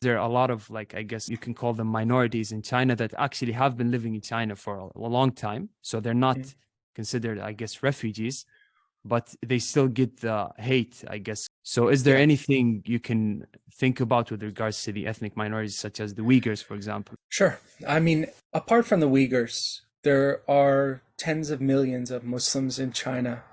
There are a lot of, like, I guess you can call them minorities in China that actually have been living in China for a long time. So they're not considered, I guess, refugees, but they still get the hate, I guess. So is there Yeah, anything you can think about with regards to the ethnic minorities, such as the Uyghurs, for example? sure. I mean, apart from the Uyghurs, there are tens of millions of Muslims in China,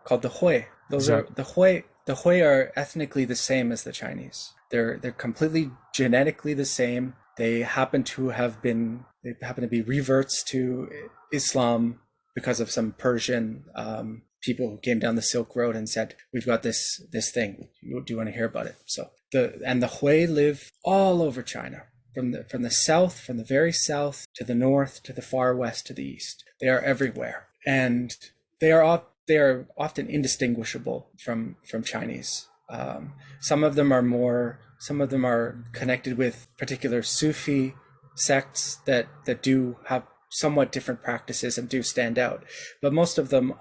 called the Hui. Those are Exactly. the Hui. The Hui are ethnically the same as the Chinese. They're completely genetically the same. They happen to be reverts to Islam because of some Persian people who came down the Silk Road and said, "We've got this thing. Do you want to hear about it?" So the Hui live all over China, from the south, from the very south to the north, to the far west, to the east. They are everywhere, and they are often indistinguishable from Chinese. Some of them are connected with particular Sufi sects that do have somewhat different practices and do stand out, but most of them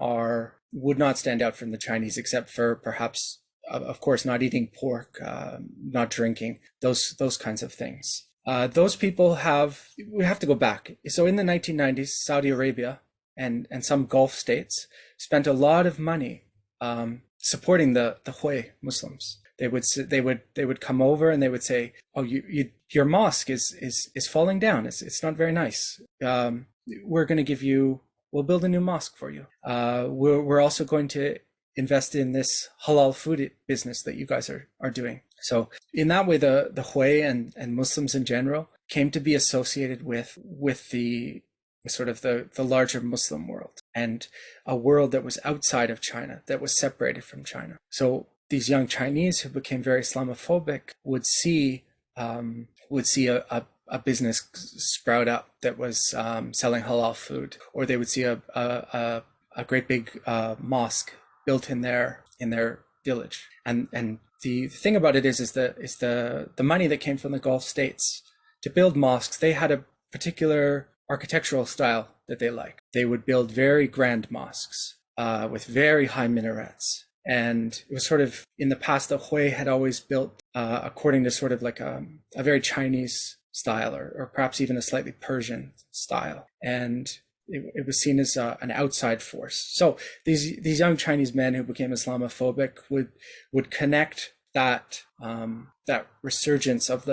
would not stand out from the Chinese, except for perhaps, of course, not eating pork, not drinking, those kinds of things. Those people we have to go back. So in the 1990s, Saudi Arabia and some Gulf states spent a lot of money supporting the Hui Muslims. They would come over and they would say, "Oh, your mosque is falling down. It's not very nice. We'll build a new mosque for you. We're also going to invest in this halal food business that you guys are doing." So in that way, the Hui and Muslims in general came to be associated with the sort of the larger Muslim world, and a world that was outside of China, that was separated from China. So these young Chinese who became very Islamophobic would see a business sprout up that was selling halal food, or they would see a great big mosque built in their village. And the thing about it is the money that came from the Gulf states to build mosques. They had a particular architectural style that they liked. They would build very grand mosques with very high minarets. And it was sort of, in the past, the Hui had always built according to sort of like a very Chinese style, or perhaps even a slightly Persian style. And it was seen as an outside force. So these young Chinese men who became Islamophobic would connect that resurgence of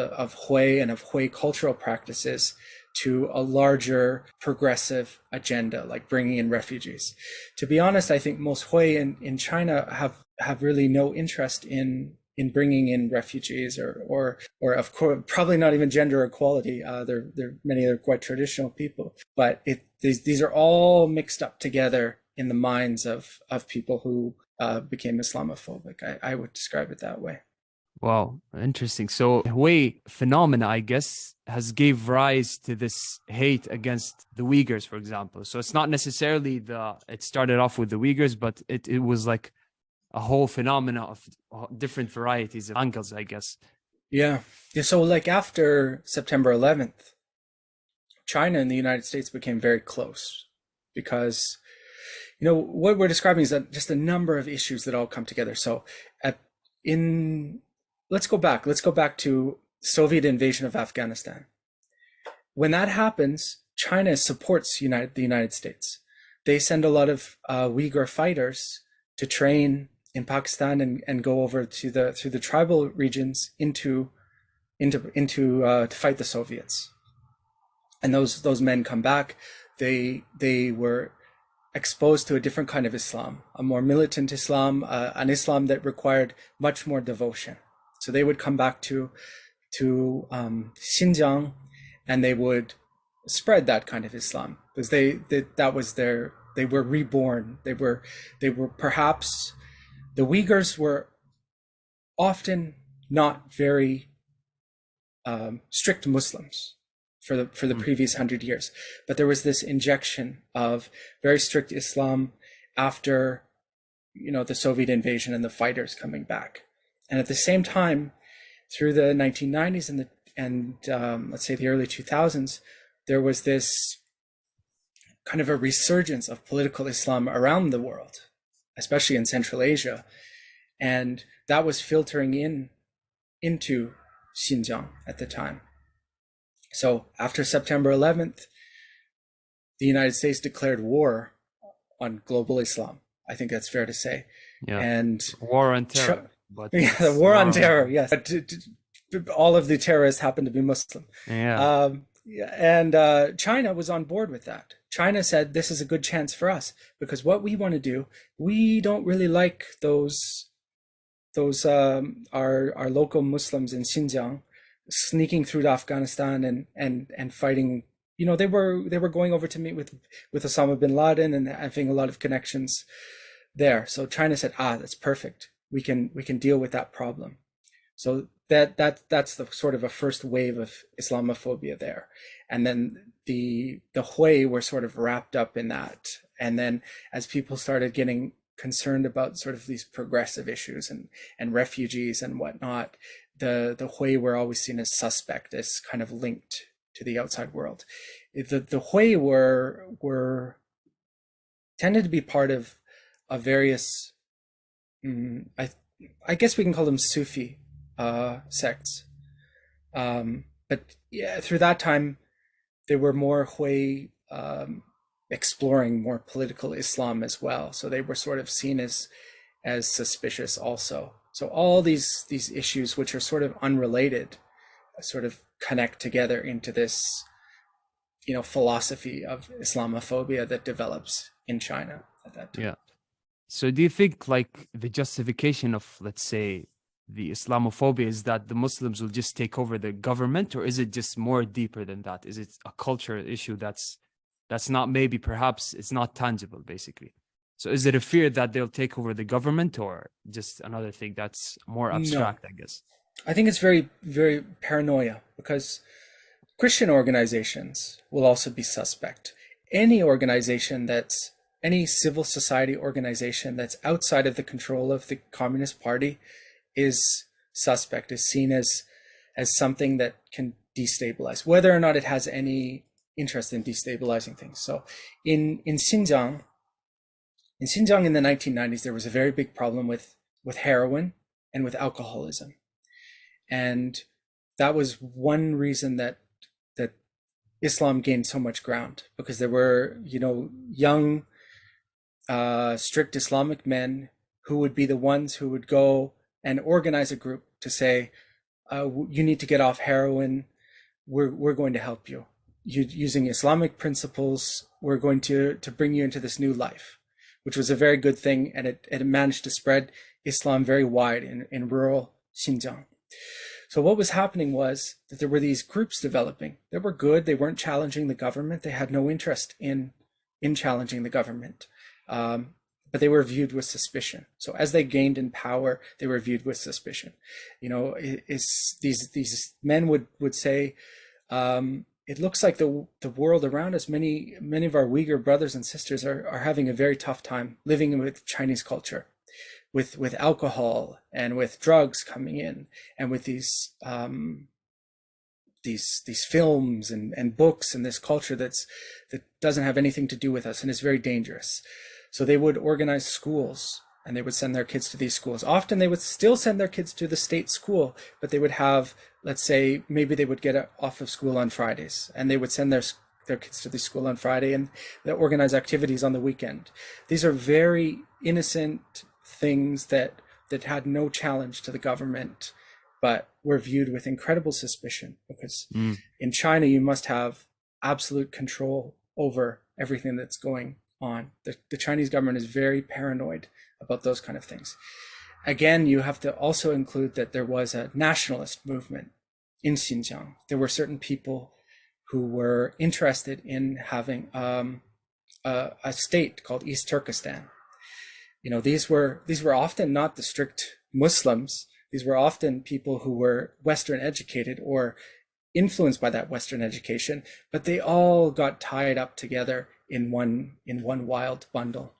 Hui and of Hui cultural practices to a larger progressive agenda, like bringing in refugees. To be honest, I think most Hui in China have really no interest in bringing in refugees, or of course, probably not even gender equality. Many are quite traditional people, but these are all mixed up together in the minds of people who became Islamophobic. I would describe it that way. Wow, interesting. So Hui phenomena, I guess, has gave rise to this hate against the Uyghurs, for example. So it's not necessarily it started off with the Uyghurs, but it was like a whole phenomena of different varieties of angles, I guess. Yeah. So like after September 11th, China and the United States became very close, because what we're describing is just a number of issues that all come together. So in let's go back to Soviet invasion of Afghanistan. When that happens, China supports the United States. They send a lot of Uyghur fighters to train in Pakistan and go over through the tribal regions to fight the Soviets. And those men come back. They were exposed to a different kind of Islam, a more militant Islam, an Islam that required much more devotion. So they would come back to Xinjiang, and they would spread that kind of Islam, because they were reborn. They were perhaps, the Uyghurs were often not very strict Muslims for the previous 100 years, but there was this injection of very strict Islam after the Soviet invasion and the fighters coming back. And at the same time, through the 1990s and let's say the early 2000s, there was this kind of a resurgence of political Islam around the world, especially in Central Asia, and that was filtering into Xinjiang at the time. So after September 11th, the United States declared war on global Islam. I think that's fair to say. Yeah. And War on terror. But yeah, the war on terror, yes. All of the terrorists happen to be Muslim. Yeah. And China was on board with that. China said, this is a good chance for us, because what we want to do, we don't really like those our local Muslims in Xinjiang sneaking through to Afghanistan and fighting. You know, they were going over to meet with Osama bin Laden and having a lot of connections there. So China said, that's perfect. We can deal with that problem. So that's the sort of a first wave of Islamophobia there. And then the Hui were sort of wrapped up in that. And then as people started getting concerned about sort of these progressive issues and refugees and whatnot, the Hui were always seen as suspect, as kind of linked to the outside world. The Hui were tended to be part of various, I guess we can call them Sufi sects. But yeah, through that time, there were more Hui exploring more political Islam as well. So they were sort of seen as suspicious also. So all these issues, which are sort of unrelated, sort of connect together into this, philosophy of Islamophobia that develops in China at that time. Yeah. So do you think like the justification of, let's say, the Islamophobia is that the Muslims will just take over the government, or is it just more deeper than that? Is it a cultural issue that's not, maybe perhaps it's not tangible, basically? So is it a fear that they'll take over the government, or just another thing that's more abstract, I guess? I think it's very, very paranoia, because Christian organizations will also be suspect. Any civil society organization that's outside of the control of the Communist Party is suspect, is seen as something that can destabilize, whether or not it has any interest in destabilizing things. So in Xinjiang in the 1990s, there was a very big problem with heroin and with alcoholism. And that was one reason that Islam gained so much ground, because there were, young, strict Islamic men who would be the ones who would go and organize a group to say, you need to get off heroin. We're going to help you. Using Islamic principles, we're going to bring you into this new life, which was a very good thing. And it managed to spread Islam very wide in rural Xinjiang. So what was happening was that there were these groups developing. They were good. They weren't challenging the government. They had no interest in challenging the government. But they were viewed with suspicion. So as they gained in power, they were viewed with suspicion. These men would say, it looks like the world around us, many of our Uyghur brothers and sisters are having a very tough time living with Chinese culture, with alcohol and with drugs coming in, and with these films and books and this culture that doesn't have anything to do with us and is very dangerous. So they would organize schools, and they would send their kids to these schools. Often they would still send their kids to the state school, but they would have, let's say, maybe they would get off of school on Fridays, and they would send their kids to the school on Friday, and they organize activities on the weekend. These are very innocent things that had no challenge to the government, but were viewed with incredible suspicion, because in China, you must have absolute control over everything that's going on. The Chinese government is very paranoid about those kind of things. Again, you have to also include that there was a nationalist movement in Xinjiang. There were certain people who were interested in having a state called East Turkestan. These were often not the strict Muslims. These were often people who were Western educated or influenced by that Western education, but they all got tied up together in one wild bundle.